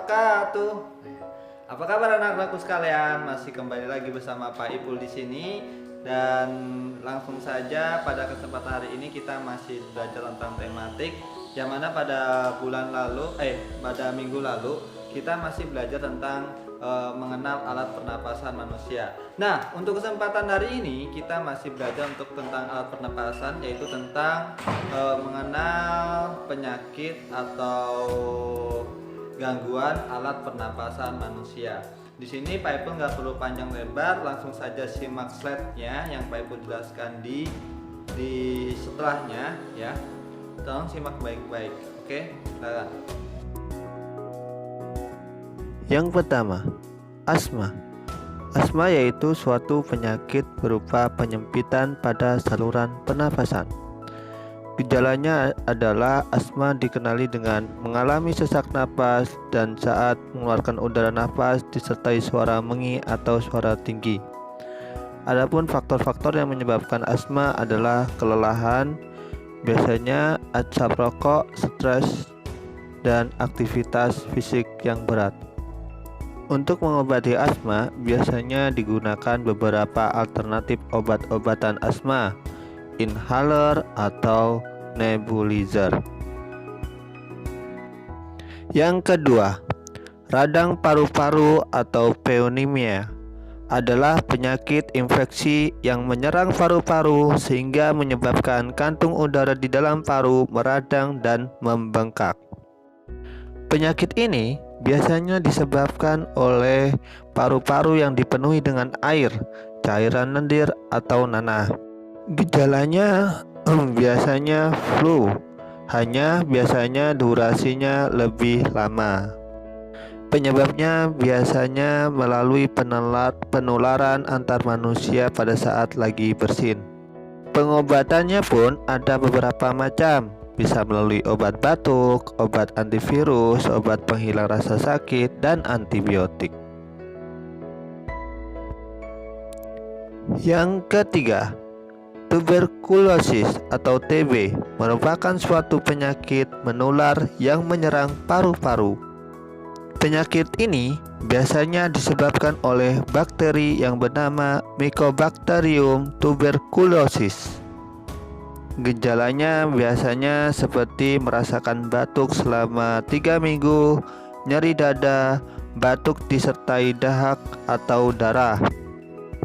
wabarakatuh. Apa kabar anak-anakku sekalian? Masih kembali lagi bersama Pak Ipul di sini dan langsung saja pada kesempatan hari ini kita masih belajar tentang tematik yang mana pada minggu lalu kita masih belajar tentang mengenal alat pernapasan manusia. Nah, untuk kesempatan hari ini kita masih belajar tentang alat pernapasan, yaitu tentang mengenal penyakit atau gangguan alat pernapasan manusia. Di sini Pak Ipul nggak perlu panjang lebar, langsung saja simak slide-nya yang Pak Ipul jelaskan di setelahnya ya. Tolong simak baik-baik. Oke, silakan. Yang pertama, asma. Asma yaitu suatu penyakit berupa penyempitan pada saluran pernafasan. Gejalanya adalah asma dikenali dengan mengalami sesak napas dan saat mengeluarkan udara nafas disertai suara mengi atau suara tinggi. Adapun faktor-faktor yang menyebabkan asma adalah kelelahan, biasanya asap rokok, stres, dan aktivitas fisik yang berat. Untuk mengobati asma, biasanya digunakan beberapa alternatif obat-obatan asma, inhaler atau nebulizer. Yang kedua, radang paru-paru atau pneumonia adalah penyakit infeksi yang menyerang paru-paru sehingga menyebabkan kantung udara di dalam paru meradang dan membengkak. Penyakit ini biasanya disebabkan oleh paru-paru yang dipenuhi dengan air, cairan lendir atau nanah. Gejalanya biasanya flu, hanya biasanya durasinya lebih lama. Penyebabnya biasanya melalui penularan antar manusia pada saat lagi bersin. Pengobatannya pun ada beberapa macam, bisa melalui obat batuk, obat antivirus, obat penghilang rasa sakit, dan antibiotik. Yang ketiga, tuberkulosis atau TB merupakan suatu penyakit menular yang menyerang paru-paru. Penyakit ini biasanya disebabkan oleh bakteri yang bernama Mycobacterium tuberculosis. Gejalanya biasanya seperti merasakan batuk selama 3 minggu, nyeri dada, batuk disertai dahak atau darah.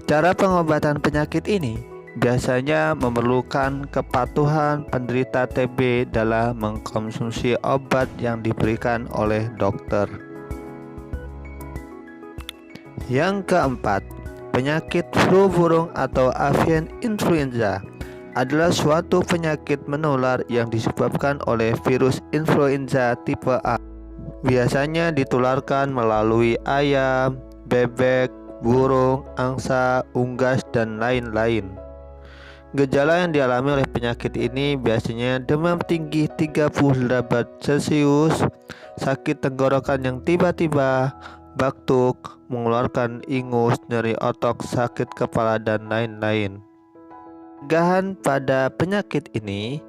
Cara pengobatan penyakit ini biasanya memerlukan kepatuhan penderita TB dalam mengkonsumsi obat yang diberikan oleh dokter. Yang keempat, penyakit flu burung atau avian influenza adalah suatu penyakit menular yang disebabkan oleh virus influenza tipe A. Biasanya ditularkan melalui ayam, bebek, burung, angsa, unggas, dan lain-lain. Gejala yang dialami oleh penyakit ini biasanya demam tinggi 30 derajat Celcius, sakit tenggorokan yang tiba-tiba, batuk, mengeluarkan ingus, nyeri otot, sakit kepala, dan lain-lain. Pencegahan pada penyakit ini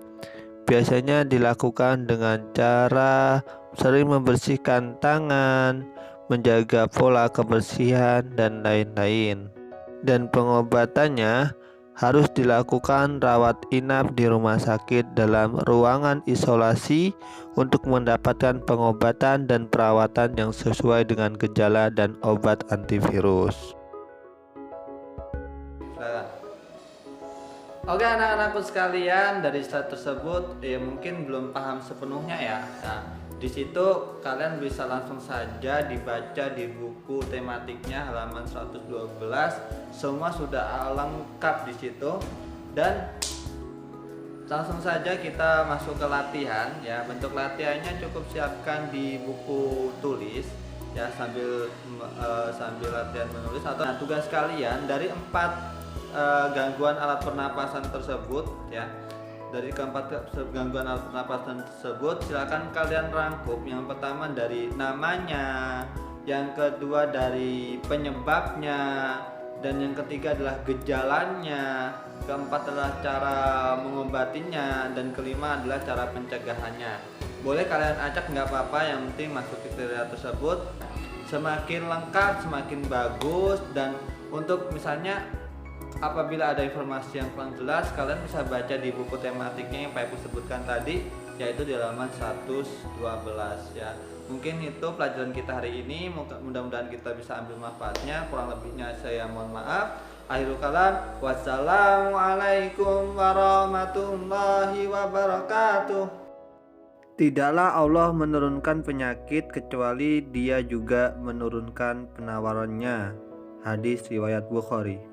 biasanya dilakukan dengan cara sering membersihkan tangan, menjaga pola kebersihan, dan lain-lain. Dan pengobatannya harus dilakukan rawat inap di rumah sakit dalam ruangan isolasi untuk mendapatkan pengobatan dan perawatan yang sesuai dengan gejala dan obat antivirus. Oke anak-anakku sekalian, dari slide tersebut mungkin belum paham sepenuhnya ya. Nah, di situ kalian bisa langsung saja dibaca di buku tematiknya halaman 112. Semua sudah lengkap di situ. Dan langsung saja kita masuk ke latihan ya. Bentuk latihannya cukup siapkan di buku tulis ya, sambil latihan menulis atau tugas kalian dari 4 gangguan alat pernapasan tersebut ya. Dari keempat gangguan alat pernapasan tersebut silakan kalian rangkum. Yang pertama dari namanya, yang kedua dari penyebabnya, dan yang ketiga adalah gejalanya, keempat adalah cara mengobatinya, dan kelima adalah cara pencegahannya. boleh kalian acak, nggak apa-apa, yang penting masuk kriteria tersebut. Semakin lengkap semakin bagus. Dan untuk misalnya apabila ada informasi yang kurang jelas, kalian bisa baca di buku tematiknya yang Pak Ibu sebutkan tadi, yaitu di halaman 112 ya. Mungkin itu pelajaran kita hari ini, mudah-mudahan kita bisa ambil manfaatnya. Kurang lebihnya saya mohon maaf. Akhirul kalam, wassalamualaikum warahmatullahi wabarakatuh. Tidaklah Allah menurunkan penyakit kecuali Dia juga menurunkan penawarannya. Hadis riwayat Bukhari.